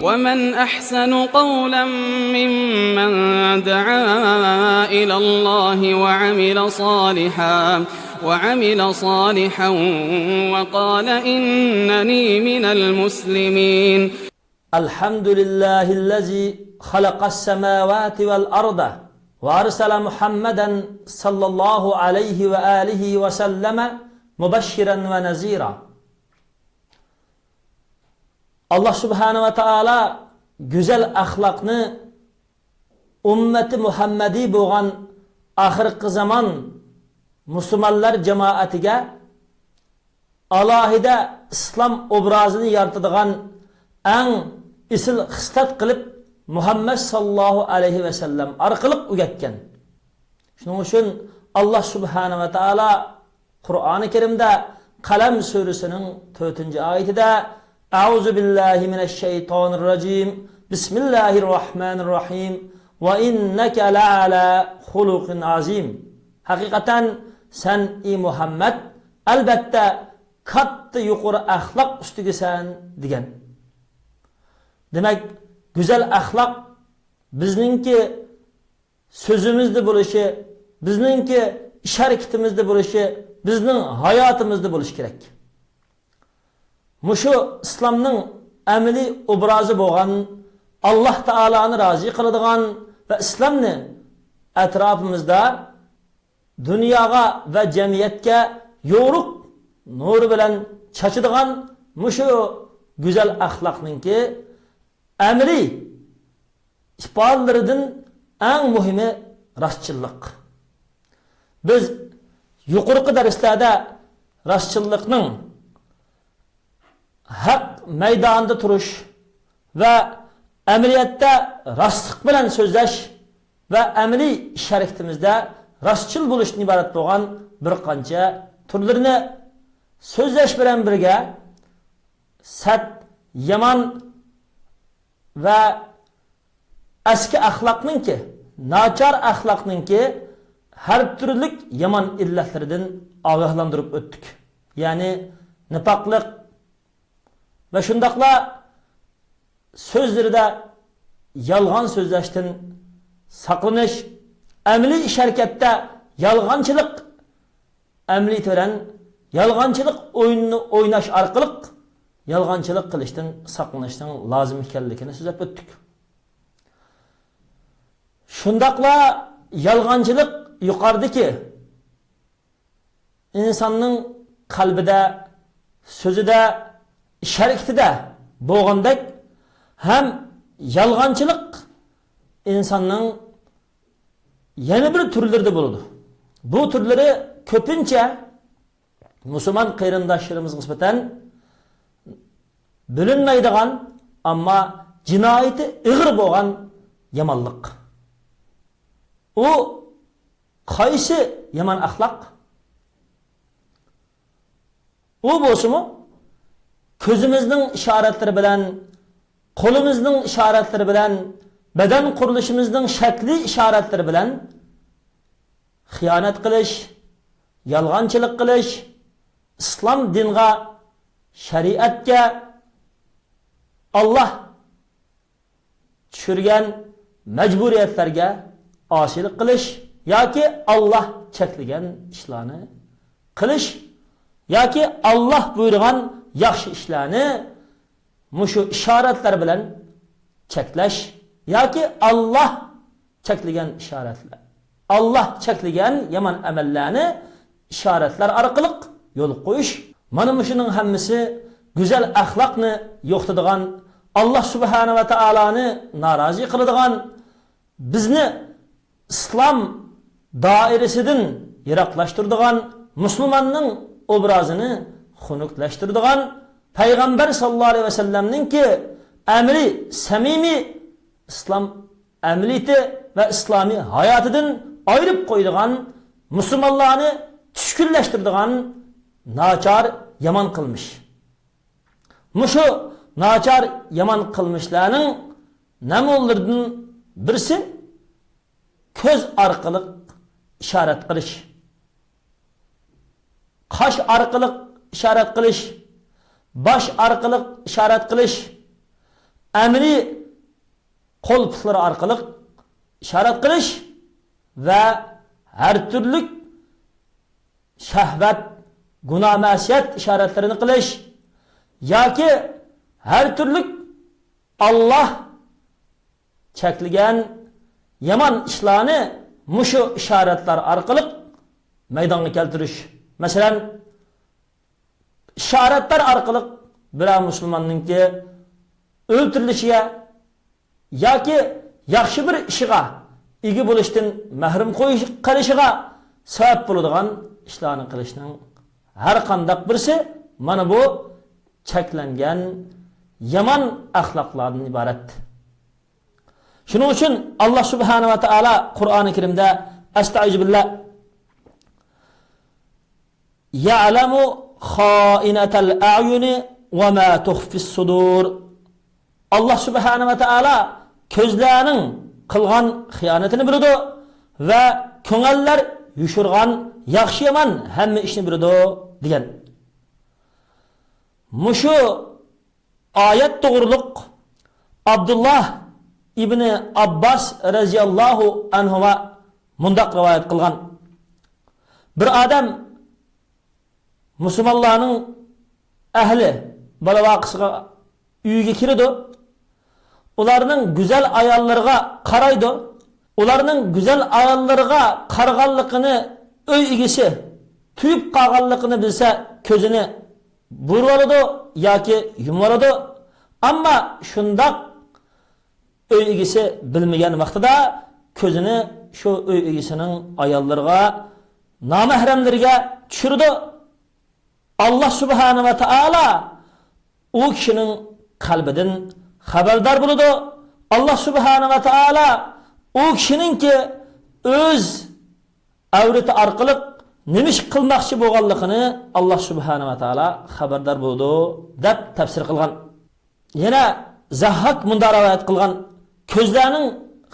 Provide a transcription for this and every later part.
ومن أحسن قولا ممن دعا إلى الله وعمل صالحا وقال إنني من المسلمين. الحمد لله الذي خلق السماوات والأرض وأرسل محمدا صلى الله عليه وآله وسلم مبشرا ونذيرا. Allah subhanahu wa ta'ala güzel ahlakını ümmeti Muhammedi boğan ahirki zaman Müslümanlar cemaatiga alahide İslam obrazını yaratadigan en isil xislat qilib Muhammed sallallahu aleyhi ve sellem arqılık ugatgan. Şunun üçün Allah subhanahu wa ta'ala Kur'an-ı Kerim'de Kalem suresinin 4. ayetinde Euzu billahi mineşşeytanirracim. Bismillahirrahmanirrahim. Ve inneke la'ala hulukin azim. Hakikaten sen ey Muhammed elbette kattı yuqori ahlak üstügesen degan. Demek güzel ahlak bizninki sözümüzde bo'lishi, bizninki ish harakatimizda bo'lishi, bizning hayotimizda bo'lishi kerak. Muşu İslam'ның ameli obrazı bo'lgan, Allah Taala'nı razı qiladigan ve İslam'ni etrafımızda dunyoga ve cemiyetke yo'ruq nur bilan chachadigan muşu güzel ahlakninki ameli ifodalaridan eng muhimi rostchilik. Biz yuqorqi darslarda rostchilikning haq meydanında turuş ve ameliyatda rastlık bilen sözleş ve ameli ish harakatimizda rastchil bo'lishdan iborat bo'lgan bir qancha turlarini sözleş bilen birge sat, yaman ve eski ahlakninki, nachar ahlakninki her türlük yaman illatlardan agahlandırıp öttük. Yani nifaqlik ve şundakla sözlerde yalgan sözleştin saklanış, emli iş harekette yalgancılık emli tören, yalgancılık oyununu oynaş arkalık, yalgancılık kılıştın saklanıştın lazım ikenlikini söz öttük. Şundakla yalgancılık yukarıdaki insanın kalbide, sözüde, ish harakatida bo'lgandek ham yalg'onchilik insonning yana bir turlarida bo'ladi. Bu turlari ko'pincha musulmon qarindoshlarimizga nisbatan bilinmaydigan, ammo jinoyati ig'ir bo'lgan yomonlik. U qaysi yomon axloq? U bo'lsa-mu közümüzün işaretleri bilen, kolumuzun işaretleri bilen, beden kuruluşumuzun şekli işaretleri bilen hıyanet kılış, yalgancılık kılış, İslam dinga, şeriatga, Allah düşürgen mecburiyetlerge aşilik kılış, ya ki Allah çekligen işlerini kılış, ya ki Allah buyurgan yaxshi ishlarni mushu ishoratlar bilan cheklash yoki Allah cheklagan ishoratlar, Allah cheklagan yomon amallarni ishoratlar orqali yo'l qo'yish, mana mushuning hammasi go'zal axloqni yo'qotadigan, Allah subhanahu va taoloni norozi qiladigan, bizni islom doirasidan yiroqlashtiradigan, musulmonning obrazini xunuklaştırdıgan Peygamber sallallahu aleyhi ve sellem'nin ki emri samimi İslam emriyeti ve İslami hayatıdan ayırıp koyduğun Müslümanlarını düşkünleştirdiğin naçar yaman kılmış. Muşu naçar yaman kılmışlarının ne olurduğun birisi köz arkalık işaret kılış, kaş arkalık işaret kılış, baş arkalık işaret kılış, amri qo'l putlari orqali ishorat qilish va har turli shahvat, gunoh, ma'siyat ishoratlarini qilish yoki har turli Allah cheklagan yomon ishlarni mushu ishoratlar orqali maydonga keltirish. Masalan, ishoratlar orqali bir musulmonninki o'ldirilishiga yoki yaxshi bir ishiga ega bo'lishdan mahrum qo'yishiga sabab bo'ladigan ishlarni qilishning har qanday birisi mana bu cheklangan yomon axloqlardan iborat. Shuning uchun Alloh subhanahu va taolo Qur'oni Karimda astaizu billah ya'lamu kha'inatal a'yuni va ma tukhfis sudur. Alloh subhanahu va taolo ko'zlarning qilgan xiyonatini biladi va ko'ngillar yushirgan yaxshi yomon hamma ishni biladi degan. Mushu oyat to'g'riliq Abdullah ibn Abbas radhiyallohu anhu mundaq rivoyat qilgan. Bir odam musulmonlarning ahli bolavaqisiga uyiga kirdi. Ularning go'zal ayollariga qaraydi. Ularning go'zal ayollariga qarag'anligini uy egasi tuyib qolganligini bilsa ko'zini burib oladi yoki yumib oladi. Ammo shundoq uy egasi bilmagan vaqtida ko'zini shu uy egasining ayollariga, nomahramlarga tushirdi. Allah subhanahu va taolo u kishining qalbidan xabardor bo'ladi. Allah subhanahu va taolo u kishiningki o'z avrati orqali nima ish qilmoqchi bo'lganligini Allah subhanahu va taolo xabardor bo'ldi deb tafsir qilgan. Yana Zahhak munda rivoyat qilgan, ko'zlarning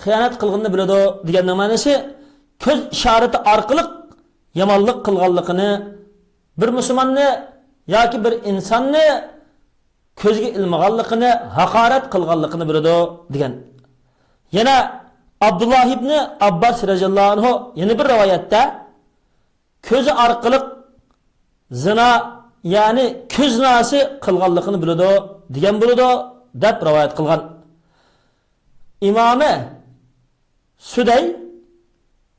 xiyonat qilganini biladi deganning ma'nosi ko'z ishorati orqali yomonlik qilganligini, bir musulmonni yoki bir insonni ko'zga ilmaganligini, haqorat qilganligini biladi degan. Yana Abdullah ibn Abbas radhiyallohu anhu yana bir rivoyatda ko'zi orqali zina, ya'ni ko'z zinasi qilganligini biladi degan bo'ladi deb rivoyat qilgan. Imomi Suday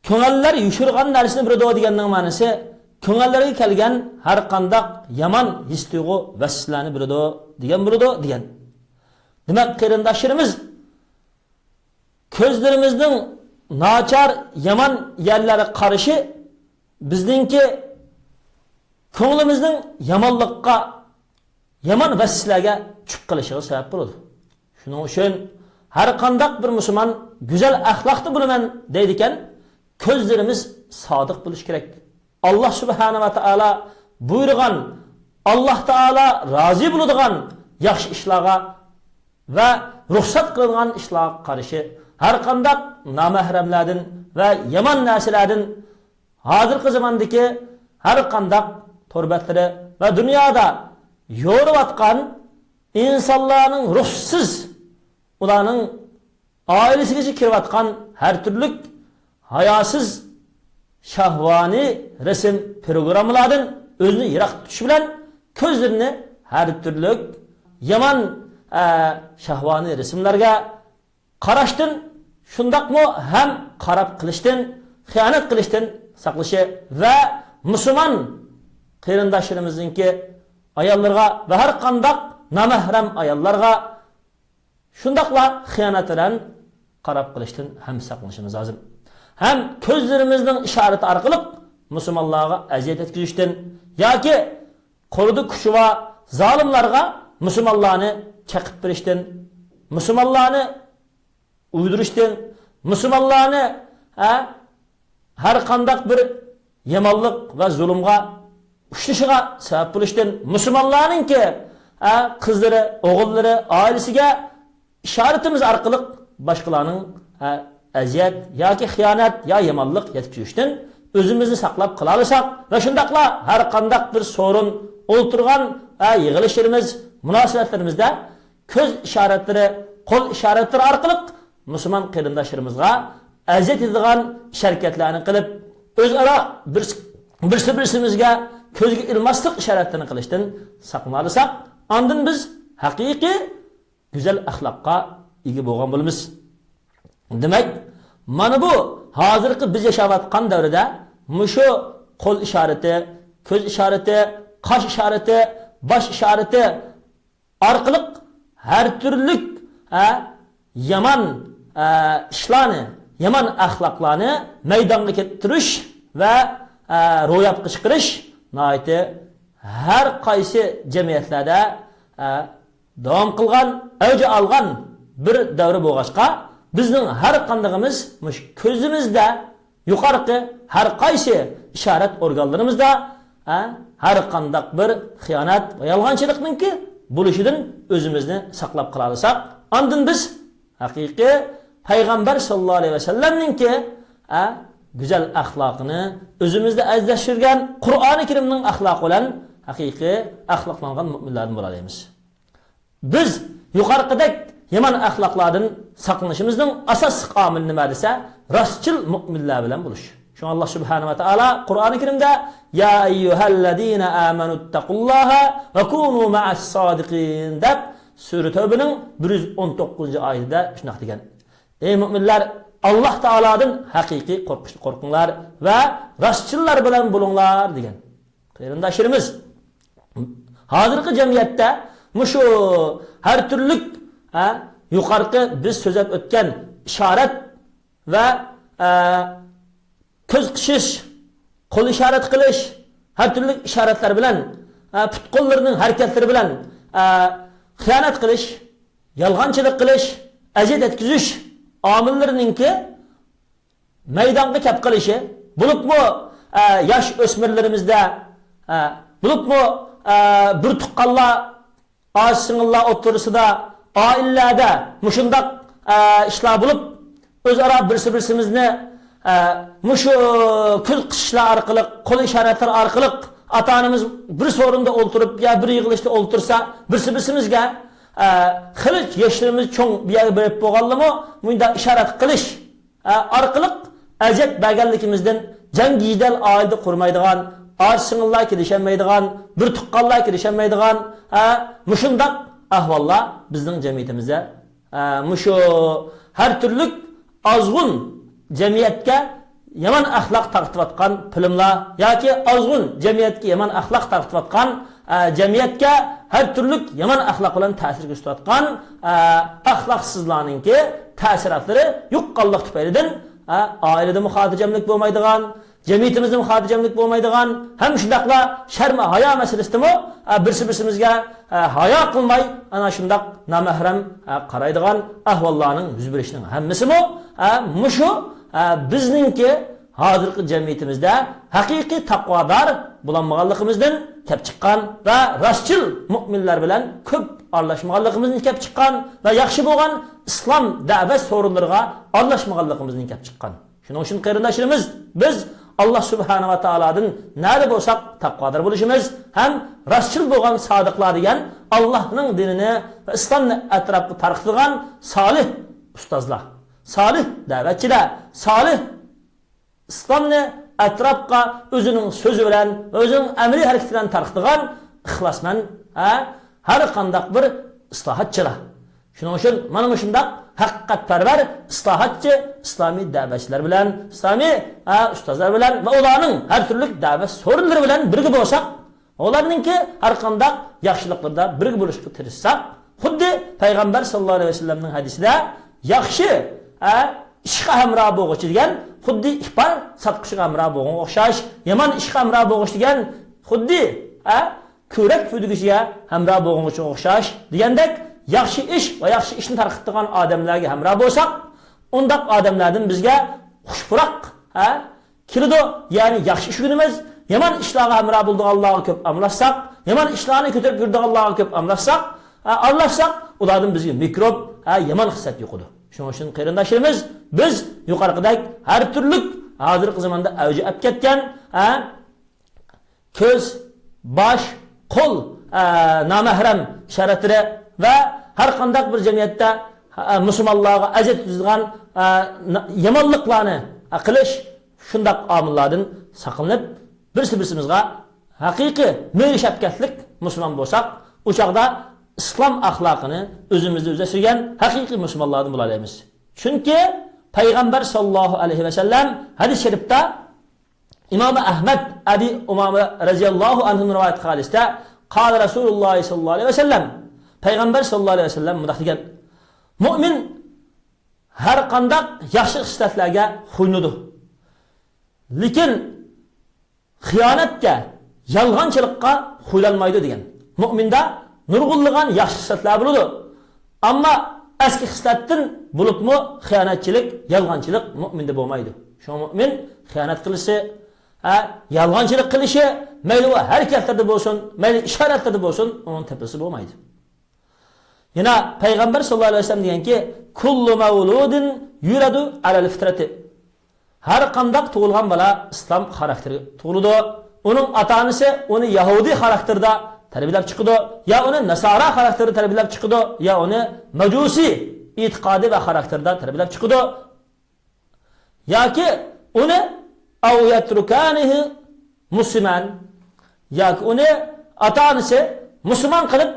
ko'ngillar yushirgan narsani biladi deganning ma'nosi ko'ngillarga kelgan har qanday yomon his tuyg'u vaslarni biladi degan bo'ladi degan. Demak, qarindoshlarimiz ko'zlarimizning nachar yomon yerlari qarishi bizningki ko'nglimizning yomonlikqa, yomon vaslarga tushib qolishiga sabab bo'ladi. Shuning uchun har qanday bir musulmon go'zal axloqli bo'laman deydi ekan, ko'zlarimiz sodiq bo'lish kerak. Allah subhanahu va taolo buyurgan, Allah taolo rozi bo'ladigan yaxshi ishlarga va ruxsat qilingan ishlarga qarshi har qanday nomahramlardan va yomon narsalardan hozirgi zamondagi har qanday turbatlari va dunyoda yo'rayotgan insonlarning ruhsiz, ularning oilasiga kirayotgan har turli hayosiz shahvani resim programmalardan o'zini yiroq tutish bilan ko'zlarini har turli yomon shahvani resimlarga qarashdan, shundaqmi ham qarab qilishdan, xiyonat qilishdan saqlashi va musulmon qarindoshlarimizning ayollarga va har qanday nomahram ayollarga shundaqla xiyonat bilan qarab qilishdan ham saqlanishimiz lozim. Hem ko'zlarimizning ishorati orqali musulmonlarga aziyat yetkazishdan yoki qo'lida kuchi va zolimlarga musulmonlarni chaqib berishdan, musulmonlarni uydirishdan, musulmonlarni har qanday bir yomonlik va zulmga ushlashiga sabab bo'lishdan, musulmonlarningki qizlari, o'g'illari, oilasiga ishoratimiz orqali boshqalarning aziyat yoki xiyonat yo yomonlik yetkazishdan o'zimizni saqlab qila olsak va shundaqla har qanday bir sorun o'ltirgan yig'ilishlarimiz, munosabatlarimizda ko'z ishoratlari qo'l ishoratlari orqali musulmon qarindoshlarimizga aziyat etadigan harakatlarni qilib, o'zaro birsimizga ko'zga ilmaslik ishoratlarini qilishdan saqlanarsak, ondan biz haqiqiy go'zal axloqqa ega bo'lgan bo'lamiz. Demak, mana bu hozirgi biz yashayotgan davrda mushu qo'l ishorati, ko'z ishorati, qosh ishorati, bosh ishorati orqali har turli yomon ishlarni, yomon axloqlarni maydonga keltirish va ro'yobga chiqarish nihoyatda har qaysi jamiyatlarda davom qilgan, avj olgan bir davr bo'lg'achqa, bizning har qandigimiz ko'zimizda yuqorqi har qaysi ishorat organlarimizda har qandaq bir xiyonat va yolg'onchilikninki bo'lishidan o'zimizni saqlab qila olsak, ondan biz haqiqiy payg'ambar sollallohu alayhi vasallamninki go'zal axloqini o'zimizda azlashtirgan Qur'oni Karimning axloqi bilan haqiqiy axloqlangan mu'minlardan bo'laymiz. Biz yuqorqidek yomon axloqlardan saqlanishimizning asosiy omili nima desa, rostchil mu'minlar bilan bo'lish. Shu Allah subhanahu va taolo Qur'oni Karimda ya ayyuhallazina amanuttaqulloha va kunu ma'as sodiqin deb Sura Tavbaning 119-oyatida shunday degan. Ey mu'minlar, Allah Taoladan haqiqiy qo'rqinglar va rostchillar bilan bo'linglar degan. Qarindoshlarimiz, hozirgi jamiyatda mushu har turli yuqorqi biz so'zlab o'tgan ishorat va ko'z qishish, qo'l ishorat qilish, har turli ishoratlar bilan, put-qo'llarning harakatlari bilan xiyonat qilish, yolg'onchilik qilish, aziyat etkizish omillarininki maydonga kelib qilishi, bo'libmi yosh o'smirlarimizda, bo'libmi bir tuqqanlar, oz-singillar o'rtasida, oilalarda mushundaq ishlar bo'lib, o'zaro birimizni mushu ko'z qishishlar orqali, qo'l ishoratlar orqali ota-onamiz bir so'rinda o'ltirib ya bir yig'ilishda o'ltirsa, birsimizga xilich yoshlarimiz cho'ng bir yerga berib bo'lganlimi, bunda ishorat qilish orqali aziyat berganligimizdan jang-jidal oilada qurmaydigan, oz-singillar kelishamaydigan, bir tuqqanlar kelishamaydigan mushundaq ahvollar bizning jamiyatimizda mushu har turli ozg'un jamiyatga yomon axloq tarqatayotgan filmlar yoki ozg'un jamiyatga yomon axloq tarqatayotgan jamiyatga har turli yomon axloq bilan ta'sir ko'rsatayotgan axloqsizlarningki ta'sirotlari yo'qqanlik tufaylidan oilada xotirjamlik bo'lmaydigan, jamiyatimizda xotirjamlik bo'lmaydigan, ham shundaqla sharm hayo masalasidami birsimizga hayo qilmay ana shundaq namahram qaraydigan ahvollarning yuz berishining hammasimi mushu bizningki hozirgi jamiyatimizda haqiqiy taqvodor bo'lmaganligimizdan kelib chiqqan va rostchil mu'minlar bilan ko'p aralashmaganligimizdan kelib chiqqan va yaxshi bo'lgan islom da'vat so'rinlariga aralashmaganligimizdan kelib chiqqan. Shuning uchun qarindoshlarimiz, biz Allah subhanahu va taoladan nari bo'lsak taqvodor bo'lishimiz ham rostchil bo'lgan sodiqlar degan Allohning dinini va islomni atrofga tarqatgan solih ustozlar, solih da'vatchilar, solih islomni atrofga o'zining so'zi bilan, o'zining amaliy harakati bilan tarqatgan ixlosman har qanday bir islohotchilar. Shuning uchun mana shundaq haqiqatparvar islohotchi islomiy da'vatchilar bilan, islomiy ustozlar bilan va ularning har turli da'vat so'rinlari bilan birga bo'lsak, ularningki har qanday yaxshiliklarda birga bo'lishga tirishsak, xuddi payg'ambar sollallohu alayhi vasallamning hadisida yaxshi ishqa hamroh bo'lg'uchi degan xuddi ipar satqishiga hamroh bo'lgan o'xshash, yomon ishqa hamroh bo'lg'uchi degan xuddi ko'rak fudigishiga hamroh bo'lg'unga o'xshash degandek, yaxshi ish va yaxshi ishni tarqatadigan odamlarga hamroh bo'lsak, undaq odamlardan bizga xushpuroq keladi. Ya'ni yaxshi ish kunimiz, yomon ishlarga hamroh bo'lganlarga ko'p amlashsak, yomon ishlarni ko'tarib yurganlarga ko'p amlashsak, ulardan bizga mikrob, yomon xislat yo'qadi. Shuning uchun qarindoshlarimiz, biz yuqorqidek har turli hozirgi zamonda avji olib ketgan ko'z, bosh, qo'l namahram sharatlari va har qanday bir jamiyatda musulmonlarga aziyat yetkazgan yomonliklarni qilish shundoq omillardan saqlanib birsimizga haqiqiy mehr shafqatlik musulmon bo'lsak, u chaqda islom axloqini o'zimizda o'zlashtirgan haqiqiy musulmonlardan bo'lamiz. Chunki payg'ambar sollallohu alayhi vasallam hadis sharifda İmam Ahmed Abi Umame radıyallahu anh'ın rivayet hadisde qala Rasulullah sallallahu aleyhi ve sellem Peygamber sallallahu aleyhi ve sellem mundaq degan: Mu'min har qandaq yaxshi xislatlarga xo'ynudir. Lekin xiyonatga, yolg'onchilikqa xo'ylanmaydi degan. Mu'minda nurg'unlagan yaxshi xislatlar bo'ladi. Ammo eski xislatdan bo'libmi xiyonatchilik, yolg'onchilik mu'minda bo'lmaydi. Shu mu'min xiyonat qilishi, yolg'onchilik qilishi, mayli u harakatlarda bo'lsin, mayli ishoratlarda bo'lsin, uning tepasi bo'lmaydi. Yana payg'ambar sollallohu alayhi vasallam deganki, kullu mavludin yuradu alal fitrati. Har qanday tug'ilgan bola islom xarakteri tug'iladi. Uning ota-onasi uni yahudi xarakterda tarbiyalab chiqadi, yo uni nasara xarakterda tarbiyalab chiqadi, yo uni majusi e'tiqodi va xarakterda tarbiyalab chiqadi. Yoki uni aw yatrukanihi musliman, yoki uni ota-onasi musulmon qilib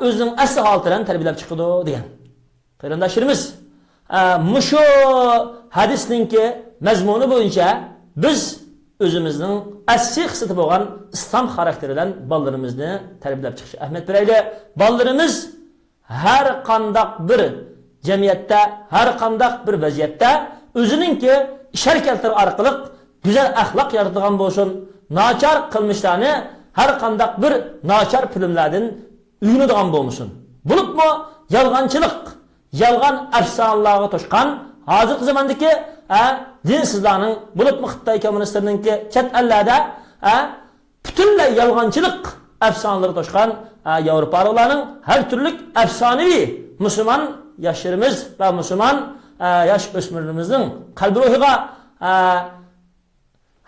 o'zining asli holatidan tarbiyalab chiqadi degan. Qarindoshlarimiz, mushu hadisninki mazmuni bo'yicha biz o'zimizning asli xisati bo'lgan islom xarakteridan bolalarimizni tarbiyalab chiqish ahamiyat beraylik. Bolalarimiz har qanday bir jamiyatda, har qanday bir vaziyatda o'zininki ish harakatlari orqali go'zal axloq yaratadigan bo'lsin, nachar qilmishlarni har qanday bir nachar filmlardan uyunadigan bo'lmasin. Bo'libmi yolg'onchilik, yolg'on afsonalarga to'shqan hozirgi zamondagi dinsizlarning, bo'libmi Xitoy kommunistlarininki chet ellarda butunlay yolg'onchilik afsonalariga to'shqan Yevropaliklarning har turli afsonaviy musulmon yoshlarimiz va musulmon yosh o'smirlarimizning qalbi ruhiga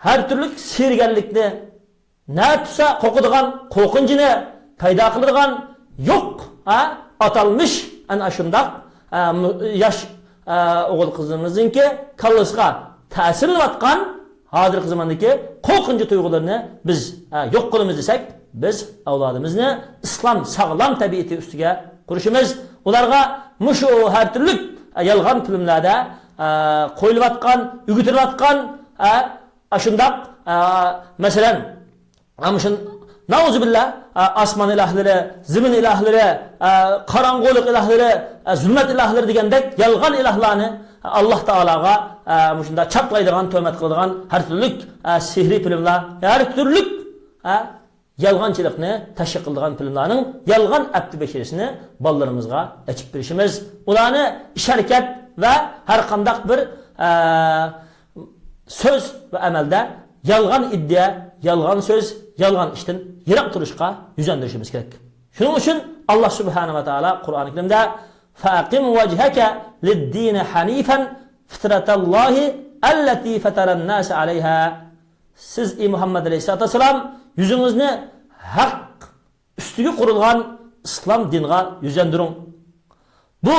har turli serganlikni, natsa qo'qadigan qo'rqinchini paydo qiladigan yo'q atalmış ana shundoq yosh o'g'il qizimizninki kallasiga ta'sir qilayotgan hozirgi zamondagi qo'rqinchi tuyg'ularni biz yo'q qilamiz desak, biz avlodimizni islom sog'lom tabiati ustiga qurishimiz, ularga mushu har turli yolg'on filmlarda qo'yilayotgan, o'gitilayotgan shundoq masalan nauzubillah osmon ilohlari, zimin ilohlari, qorong'ulik ilohlari, zulmat ilohlari degandek yolg'on ilohlarni Alloh taolaga shunda chaplaydigan, tuhmat qiladigan har turli sehriy filmlar, har turli yolg'onchilikni tashkil qiladigan filmlarning yolg'on abdi bashirisini bolalarimizga ochib berishimiz, ularni ish harakat va har qanday bir so'z va amalda yolg'on iddia, yolg'on so'z, yolg'on ishdan yiroq turishga yuzlantirishimiz kerak. Shuning uchun Alloh subhanahu va taolo Qur'oni Karimda faqim wajhaka lid-din hanifan fitratallohi allati fataran-nas alayha. Siz Muhammad alayhisolatu vasallam yuzingizni haq ustiga qurilgan islom diniga yuzlantiring. Bu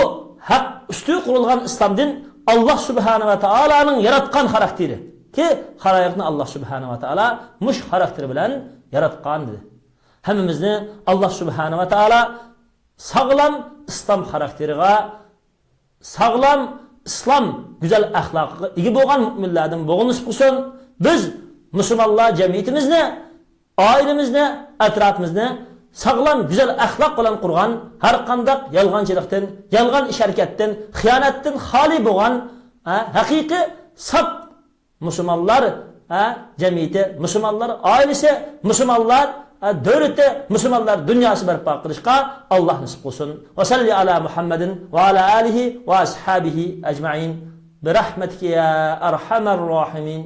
haq ustiga qurilgan islom din Alloh subhanahu va taolaning yaratgan xarakteri. Ki xaloyiqni Alloh subhanahu va taolo mush xarakteri bilan yaratgan dedi. Hammamizni Alloh subhanahu va taolo sog'lom islom xarakteriga, sog'lom islom go'zal axloqiga ega bo'lgan mu'minlardan bo'lg'inimiz qilsin. Biz musulmonlar jamiyatimizni, oilamizni, atrofimizni sog'lom go'zal axloq bilan qurgan, har qanday yolg'onchilikdan, yolg'on ish harakatdan, xiyonatdan xoli bo'lgan haqiqiy saf musulmonlar jamiyati, musulmonlar oilasi, musulmonlar davlati, musulmonlar dunyosi barpo qilishga Alloh nasib qilsin. Va salli ala Muhammadin va ala alihi va ashabihi ajma'in bi rahmatika ya arhamar rohimin.